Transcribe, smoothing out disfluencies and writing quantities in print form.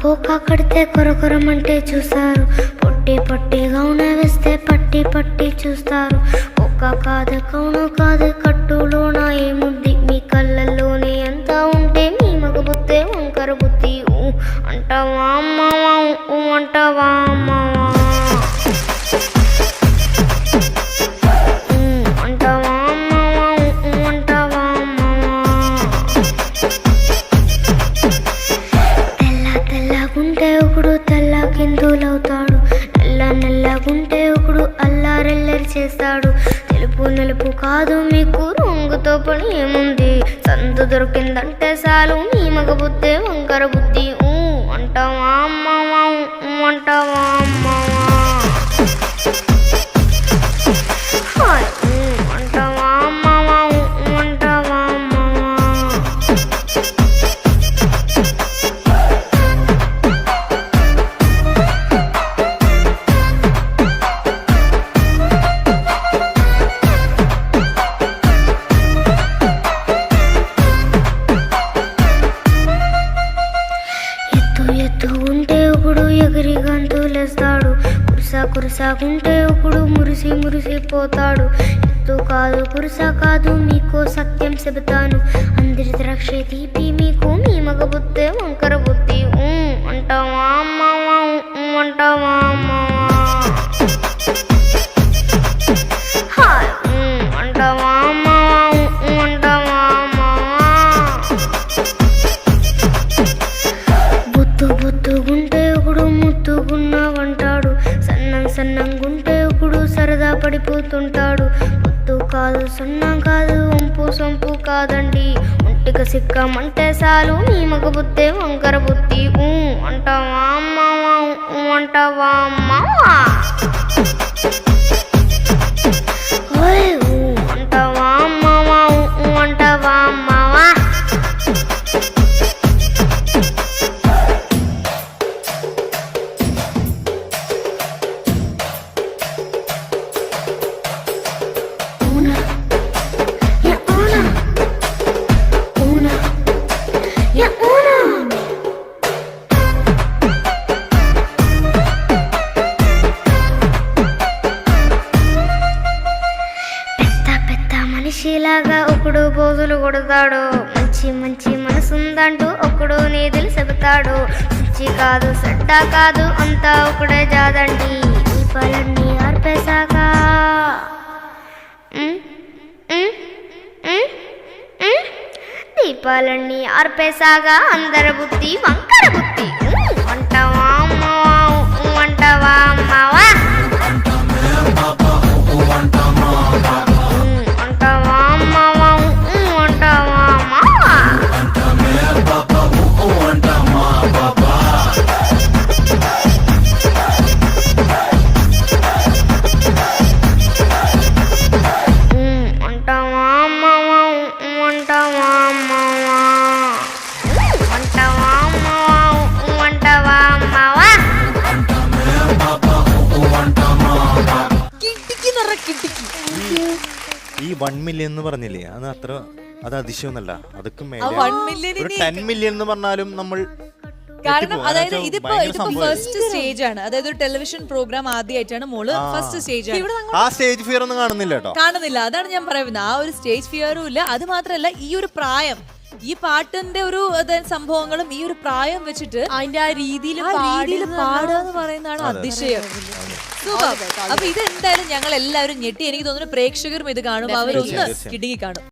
కోక కడితే కొరకొరమంటే చూస్తారు, పొట్టి పొట్టిగా వేస్తే పట్టి పట్టి చూస్తారు. ఒక్క కాదు కౌను కాదు కట్టులోన ఏముంది, మీ కళ్ళల్లోనే ఎంత ఉంటే మీ మగ బుద్ధే వంకర బుద్ధి. అంటావా అమ్మవా అంటావా అమ్మవా అంటావా అమ్మవా అంటావా అమ్మవా. తెల్ల తెల్లగుంటే ఒకడు తెల్ల కిందులవుతాడు, నల్ల నల్లగుంటే ఒకడు అల్లారెల్లరి చేస్తాడు. తెలుపు నలుపు కాదు మీకు రంగుతో పని ఏముంది, సందు దొరికిందంటే చాలు మీ మగ బుద్ధే వంకర బుద్ధి. అంటావా అమ్మవా అంటావా అమ్మవా అంటావా అమ్మవా అంటావా అమ్మవా. ఎత్తు ఉంటే ఒకడు ఎగిరి గంతులేస్తాడు, కురుసాకుంటే ఒకడు మురిసి మురిసిపోతాడు. ఎత్తు కాదు కురుస కాదు మీకో సత్యం చెబుతాను, అందరి ద్రాక్ష తీపి మీకు మీ మగ బుద్ధే వంకర బుద్ధి. అంటావా అమ్మవా అంటావా అమ్మవా అంటావా అమ్మవా అంటావా అమ్మవా. బొత్తుగుంటే ఒకడు ముత్తుగున్నావంటాడు, సన్నంగుంటే ఒకడు సరదా పడిపోతుంటాడు. బొత్తు కాదు సన్నం కాదు వంపు సొంపు కాదండి, ఒంటిక సిక్కమంటే చాలు నీ మగ బుద్ధే వంకర బుద్ధి. అంటావా అమ్మవా అంటావా అమ్మవా అంటావా అమ్మవా అంటావా అమ్మవా. మనిషిలాగా ఒకడు పోజులు కొడతాడు, మంచి మంచి మనసుందంటూ ఒకడు నీతులు చెబుతాడు. మంచి కాదు చెడ్డ కాదు అంతా ఒకడే జాదండి, దీపాలన్నీ ఆర్పేశాక దీపాలన్నీ ఆర్పేశాక అందరి బుద్ధి వంకర బుద్ధి. అంటావా అమ్మవా అంటావా అమ్మవా అంటావా అమ్మవా అంటావా అమ్మవా. అంటావా అమ్మవా అంటావా అమ్మవా అంటావా అమ్మవా అంటావా అమ్మవా. ഈ 1 മില്യൺ എന്ന് പറഞ്ഞില്ലേ, അത് അതിശയമൊന്നല്ല, അതൊക്കെ ഒരു 10 മില്യൺ എന്ന് പറഞ്ഞാലും നമ്മൾ. കാരണം അതായത് ഇതിപ്പോ ഫസ്റ്റ് സ്റ്റേജ് ആണ്, അതായത് ഒരു ടെലിവിഷൻ പ്രോഗ്രാം ആദ്യമായിട്ടാണ് മോള് ഫസ്റ്റ് സ്റ്റേജ് ആണ്. ആ സ്റ്റേജ് ഫിയർ ഒന്നും കാണുന്നില്ല കേട്ടോ, കാണുന്നില്ല. അതാണ് ഞാൻ പറയുന്നത്, ആ ഒരു സ്റ്റേജ് ഫിയറും ഇല്ല. അത് മാത്രല്ല ഈ ഒരു പ്രായം, ഈ പാട്ടിന്റെ ഒരു സംഭവങ്ങളും ഈ ഒരു പ്രായം വെച്ചിട്ട് അതിന്റെ ആ രീതിയിൽ പാടുക പറയുന്നതാണ് അതിശയം. അപ്പൊ ഇത് എന്തായാലും ഞങ്ങൾ എല്ലാവരും ഞെട്ടി. എനിക്ക് തോന്നുന്നു പ്രേക്ഷകരും ഇത് കാണുമ്പോൾ അവരൊന്ന് കിടുങ്ങി കാണും.